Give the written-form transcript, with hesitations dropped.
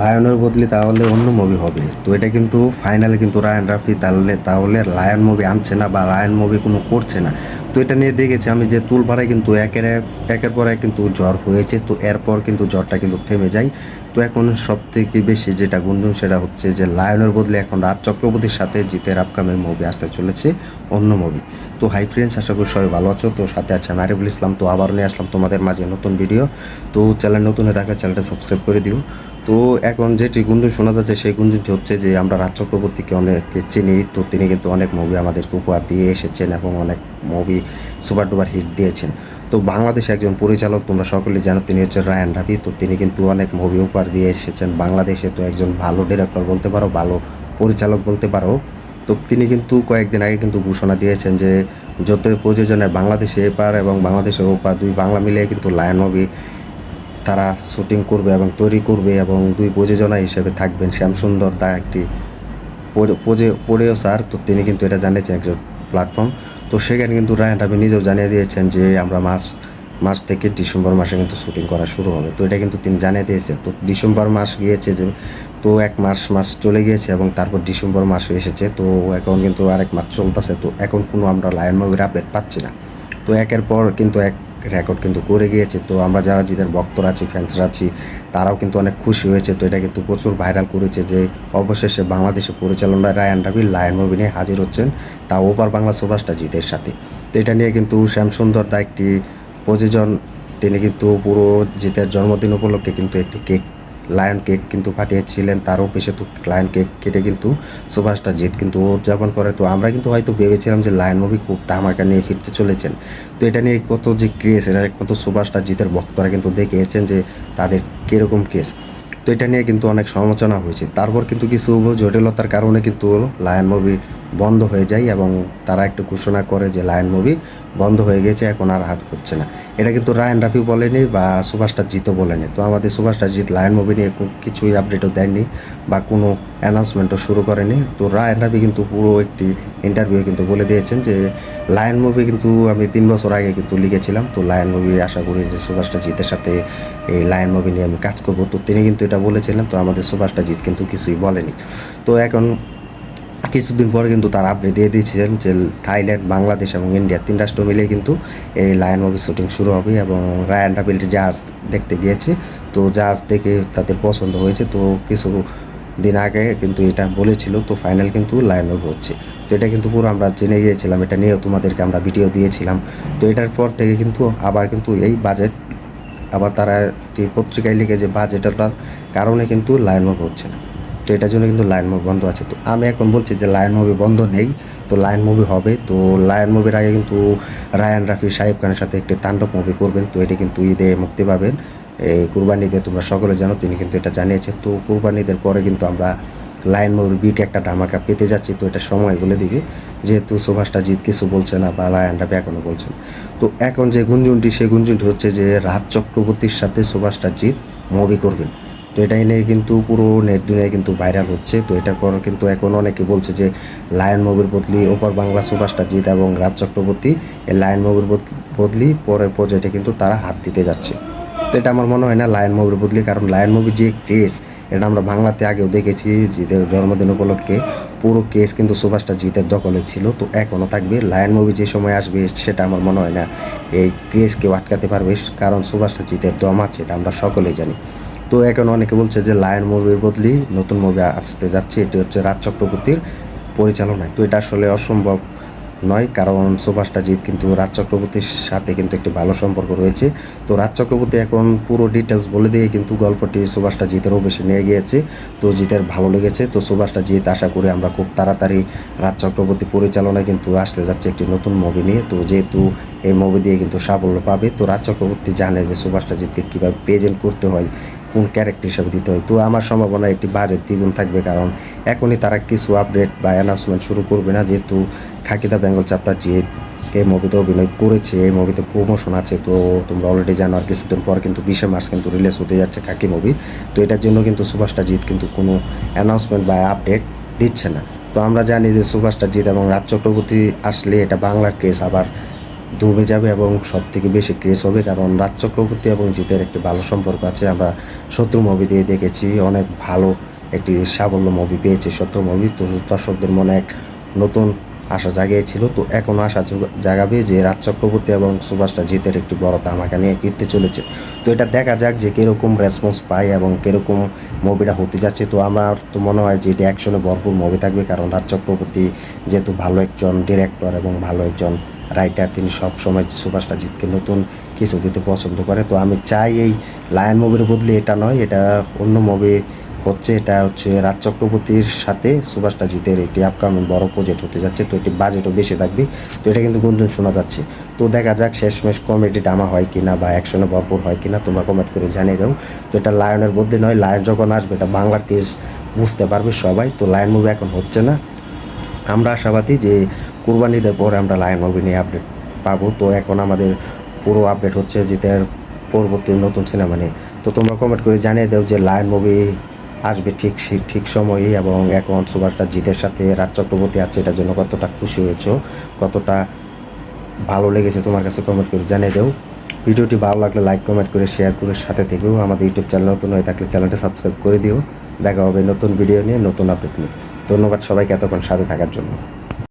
লায়নের বদলে তাহলে অন্য মুভি হবে। তো এটা কিন্তু ফাইনালে কিন্তু রায়ান রাফি তাহলে লায়ন মুভি আনছে না বা লায়ন মুভি কোনো করছে না। তো এটা নিয়ে দেখেছি আমি যে তুলপাড়ায় কিন্তু একের পর এক কিন্তু জ্বর হয়েছে। তো এরপর কিন্তু জ্বরটা কিন্তু থেমে যায়। তো এখন সবথেকে বেশি যেটা গুঞ্জন সেটা হচ্ছে যে লায়নের বদলে এখন রাজ চক্রবর্তীর সাথে জিতের আপকামিং মুভি আসতে চলেছে অন্য মুভি। তো হাই ফ্রেন্ডস, আশা করি সবাই ভালো আছো। তো সাথে আছে আমি আরিফুল ইসলাম। তো আবার নিয়ে আসলাম তোমাদের মাঝে নতুন ভিডিও। তো চ্যানেল নতুন হয়ে থাকলে চ্যানেলটা সাবস্ক্রাইব করে দিও। তো এখন যেটি গুঞ্জন শোনা যাচ্ছে সেই গুঞ্জনটি হচ্ছে যে আমরা রাজ চক্রবর্তীকে অনেক চিনি। তো তিনি কিন্তু অনেক মুভি আমাদেরকে উপহার দিয়ে এসেছেন এবং অনেক মুভি সুপার ডুপার হিট দিয়েছেন। তো বাংলাদেশে একজন পরিচালক, তোমরা সকলেই জানো, তিনি হচ্ছেন রায়ান রাফি। তো তিনি কিন্তু অনেক মুভি উপহার দিয়ে এসেছেন বাংলাদেশে। তো একজন ভালো ডিরেক্টর বলতে পারো, ভালো পরিচালক বলতে পারো। তো তিনি কিন্তু কয়েকদিন আগে কিন্তু ঘোষণা দিয়েছেন যে যত প্রযোজনের বাংলাদেশে এপার এবং বাংলাদেশের ওপার দুই বাংলা মিলিয়ে কিন্তু লায়ন মুভি তারা শুটিং করবে এবং তৈরি করবে এবং দুই প্রযোজনা হিসেবে থাকবেন শ্যামসুন্দর দা একটি প্রডিউসার। তো তিনি কিন্তু এটা জানিয়েছেন একজন প্ল্যাটফর্ম। তো সেখানে কিন্তু রায়ান রাফি নিজেও জানিয়ে দিয়েছেন যে আমরা মাস থেকে ডিসেম্বর মাসে কিন্তু শুটিং করা শুরু হবে। তো এটা কিন্তু তিনি জানিয়ে দিয়েছেন। তো ডিসেম্বর মাস গিয়েছে যে, তো এক মাস চলে গিয়েছে এবং তারপর ডিসেম্বর মাস এসেছে। তো এখন কিন্তু আরেক মাস চলতেছে। তো এখন কোনো আমরা লায়ন মুভির আপডেট পাচ্ছি না। তো একের পর কিন্তু এক রেকর্ড কিন্তু করে গিয়েছে। তো আমরা যারা জিতের ভক্তরা আছি, ফ্যান্সরা আছি, তারাও কিন্তু অনেক খুশি হয়েছে। তো এটা কিন্তু প্রচুর ভাইরাল করেছে যে অবশেষে বাংলাদেশে পরিচালনায় রায়ান রাফি লায়ন মুভি নিয়ে হাজির হচ্ছেন, তাও ওপার বাংলা সুপারস্টার জিতের সাথে। তো এটা নিয়ে কিন্তু শ্যামসুন্দর দা একটি প্রযোজন, তিনি কিন্তু পুরো জিতের জন্মদিন উপলক্ষে কিন্তু একটি লায়ন কেক কিন্তু পাঠিয়েছিলেন তার অফিসে। তো লায়ন কেক কেটে কিন্তু সুপারস্টার জিত কিন্তু উদযাপন করে। তো আমরা কিন্তু হয়তো ভেবেছিলাম যে লায়ন মুভি খুব ধামাকা নিয়ে ফিরতে চলেছেন। তো এটা নিয়ে কত যে ক্রেজ, এটা কত সুপারস্টার জিতের ভক্তরা কিন্তু দেখিয়েছেন যে তাদের কীরকম ক্রেজ। তো এটা নিয়ে কিন্তু অনেক সমালোচনা হয়েছে। তারপর কিন্তু কিছু জটিলতার কারণে কিন্তু লায়ন মুভি বন্ধ হয়ে যায় এবং তারা একটু ঘোষণা করে যে লায়ন মুভি বন্ধ হয়ে গেছে, এখন আর হাত হচ্ছে না। এটা কিন্তু রায়ান রাফি বলেনি বা সুপারস্টার জিতও বলেনি। তো আমাদের সুপারস্টার জিত লায়ন মুভি নিয়ে কিছুই আপডেটও দেয়নি বা কোনো অ্যানাউন্সমেন্টও শুরু করেনি। তো রায়ান রাফি কিন্তু পুরো একটি ইন্টারভিউ কিন্তু বলে দিয়েছেন যে লায়ন মুভি কিন্তু আমি 3 বছর আগে কিন্তু লিখেছিলাম। তো লায়ন মুভি আশা করি যে সুপারস্টার জিতের সাথে এই লায়ন মুভি নিয়ে আমি কাজ করবো। তো তিনি কিন্তু এটা বলেছিলেন। তো আমাদের সুপারস্টার জিত কিন্তু কিছুই বলেনি। তো এখন কিছুদিন পরে কিন্তু তার আপডেট দিয়ে দিয়েছিলেন যে থাইল্যান্ড, বাংলাদেশ এবং ইন্ডিয়া 3 রাষ্ট্র মিলিয়ে কিন্তু এই লায়ন মুভি শুটিং শুরু হবে এবং রায়ান রাফির জাহাজ দেখতে গিয়েছে। তো জাহাজ দেখে তাদের পছন্দ হয়েছে। তো কিছু দিন আগে কিন্তু এটা বলেছিল। তো ফাইনাল কিন্তু লায়ন মুভি হচ্ছে। তো এটা কিন্তু পুরো আমরা জেনে গিয়েছিলাম, এটা নিয়েও তোমাদেরকে আমরা ভিডিও দিয়েছিলাম। তো এটার পর থেকে কিন্তু আবার কিন্তু এই বাজেট, আবার তারা একটি পত্রিকায় লিখে যে বাজেটের কারণে কিন্তু লায়ন মুভি হচ্ছে না। তো এটার জন্য কিন্তু লায়ন মুভি বন্ধ আছে। তো আমি এখন বলছি যে লায়ন মুভি বন্ধ নেই, তো লায়ন মুভি হবে। তো লায়ন মুভির আগে কিন্তু রায়ান রাফি শাহিব খানের সাথে একটি তাণ্ডব মুভি করবেন। তো এটি কিন্তু ঈদে মুক্তি পাবেন, এই কুরবানি ঈদে, তোমরা সকলে জানো, তিনি কিন্তু এটা জানিয়েছেন। তো কুরবানি ঈদের পরে কিন্তু আমরা লায়ন মুভির বিগ একটা ধামাকা পেতে যাচ্ছি। তো এটা সময় বলে দিবে, যেহেতু সুভাষটা জিত কিছু বলছে না বা লায়ন রাফি এখনও বলছেন। তো এখন যে গুঞ্জনটি, সেই গুঞ্জনটি হচ্ছে যে রাজ চক্রবর্তীর সাথে সুভাষটা জিত মুভি করবেন। তো এটাই নিয়ে কিন্তু পুরো নেট দুনিয়ায় কিন্তু ভাইরাল হচ্ছে। তো এটার পর কিন্তু এখন অনেকে বলছে যে লায়ন মুভির বদলি ওপর বাংলা সুপারস্টার জিৎ এবং রাজ চক্রবর্তী এই লায়ন মুভির বদলি পরের প্রজেক্টে কিন্তু তারা হাত দিতে যাচ্ছে। তো এটা আমার মনে হয় না লায়ন মুভির বদলি, কারণ লায়ন মুভি যে ক্রেজ, এটা আমরা বাংলাতে আগেও দেখেছি। জিতের জন্মদিন উপলক্ষে পুরো কেস কিন্তু সুপারস্টার জিতের দখলে ছিল। তো এখনও থাকবে। লায়ন মুভি যে সময় আসবে সেটা আমার মনে হয় না এই ক্রেজ কেউ আটকাতে পারবে, কারণ সুপারস্টার জিতের দম আছে, এটা আমরা সকলেই জানি। তো এখন অনেকে বলছে যে লায়ন মুভির বদলি নতুন মুভি আসতে যাচ্ছে, এটি হচ্ছে রাজ চক্রবর্তীর পরিচালনায়। তো এটা আসলে অসম্ভব নয়, কারণ সুভাষটা জিৎ কিন্তু রাজ চক্রবর্তীর সাথে কিন্তু একটি ভালো সম্পর্ক রয়েছে। তো রাজ চক্রবর্তী এখন পুরো ডিটেলস বলে দিয়ে কিন্তু গল্পটি সুভাষটা জিতের অফিসে নিয়ে গিয়েছে। তো জিতের ভালো লেগেছে। তো সুভাষটা জিৎ আশা করি আমরা খুব তাড়াতাড়ি রাজ চক্রবর্তী পরিচালনায় কিন্তু আসতে যাচ্ছে একটি নতুন মুভি নিয়ে। তো যেহেতু এই মুভি দিয়ে কিন্তু সাফল্য পাবে, তো রাজ চক্রবর্তী জানে যে সুভাষটা জিৎকে কীভাবে প্রেজেন্ট করতে হয়, কোন ক্যারেক্টার হিসাবে দিতে হয়। তো আমার সম্ভাবনা একটি বাজেট দ্বিগুণ থাকবে, কারণ এখনই তারা কিছু আপডেট বা অ্যানাউন্সমেন্ট শুরু করবে না, যেহেতু খাকি দা বেঙ্গল চ্যাপ্টার জিৎ এই মুভিতে অভিনয় করেছে, এই মুভিতে প্রমোশন আছে। তো তোমরা অলরেডি জানো, আর কিছুদিন পর কিন্তু 20শে মার্চ কিন্তু রিলিজ হতে যাচ্ছে খাকি মুভি। তো এটার জন্য কিন্তু সুভাষটা জিৎ কিন্তু কোনো অ্যানাউন্সমেন্ট বা আপডেট দিচ্ছে না। তো আমরা জানি যে সুভাষটা জিৎ এবং রাজ চক্রবর্তী আসলে এটা বাংলার কেস, আবার ডুবে যাবে এবং সব থেকে বেশি ক্রেজ হবে, কারণ রাজ চক্রবর্তী এবং জিতের একটি ভালো সম্পর্ক আছে। আমরা শত্রু মুভি দিয়ে দেখেছি, অনেক ভালো একটি সাফল্য মুভি পেয়েছে শত্রু মুভি। তো দর্শকদের মনে এক নতুন আশা জাগিয়েছিল, তো এখনও আশা জাগাবে যে রাজ চক্রবর্তী এবং সুভাষটা জিতের একটি বড় ধামাকা নিয়ে ফিরতে চলেছে। তো এটা দেখা যাক যে কীরকম রেসপন্স পায় এবং কীরকম মুভিটা হতে যাচ্ছে। তো আমার তো মনে হয় যে এটি অ্যাকশনে ভরপুর মুভি থাকবে, কারণ রাজ চক্রবর্তী যেহেতু ভালো একজন ডিরেক্টর এবং ভালো একজন রাইটার, তিনি সবসময় সুভাষটা জিতকে নতুন কিছু দিতে পছন্দ করে। তো আমি চাই এই লায়ন মুভির বদলে এটা নয়, এটা অন্য মুভি হচ্ছে। এটা হচ্ছে রাজ চক্রবর্তীর সাথে সুভাষটা জিতের একটি আপকামিং বড় প্রজেক্ট হতে যাচ্ছে। তো এটি বাজেটও বেশি থাকবে, তো এটা কিন্তু গুঞ্জন শোনা যাচ্ছে। তো দেখা যাক শেষমেশ কমেডি ড্রামা হয় কিনা বা অ্যাকশনে ভরপুর হয় কিনা, তোমরা কমেন্ট করে জানিয়ে দাও। তো এটা লায়নের বদলে নয়, লায়ন যখন আসবে এটা বাংলার কেস বুঝতে পারবে সবাই। তো লায়ন মুভি এখন হচ্ছে না, আমরা আশাবাদী যে কুরবানি ঈদের পরে আমরা লায়ন মুভি নিয়ে আপডেট পাবো। তো এখন আমাদের পুরো আপডেট হচ্ছে জিতের পরবর্তী নতুন সিনেমা নিয়ে। তো তোমরা কমেন্ট করে জানিয়ে দাও যে লায়ন মুভি আসবে ঠিক সময়ে, এবং এখন সুভাষটা জিতের সাথে রাজ চক্রবর্তী আছে, এটার জন্য কতটা খুশি হয়েছো, কতটা ভালো লেগেছে তোমার কাছে কমেন্ট করে জানিয়ে দাও। ভিডিওটি ভালো লাগলে লাইক কমেন্ট করে শেয়ার করে সাথে থেকেও আমাদের ইউটিউব চ্যানেল নতুন হয়ে থাকলে চ্যানেলটা সাবস্ক্রাইব করে দিও। দেখা হবে নতুন ভিডিও নিয়ে, নতুন আপডেট নিয়ে। ধন্যবাদ সবাইকে এতক্ষণ সাথে থাকার জন্য।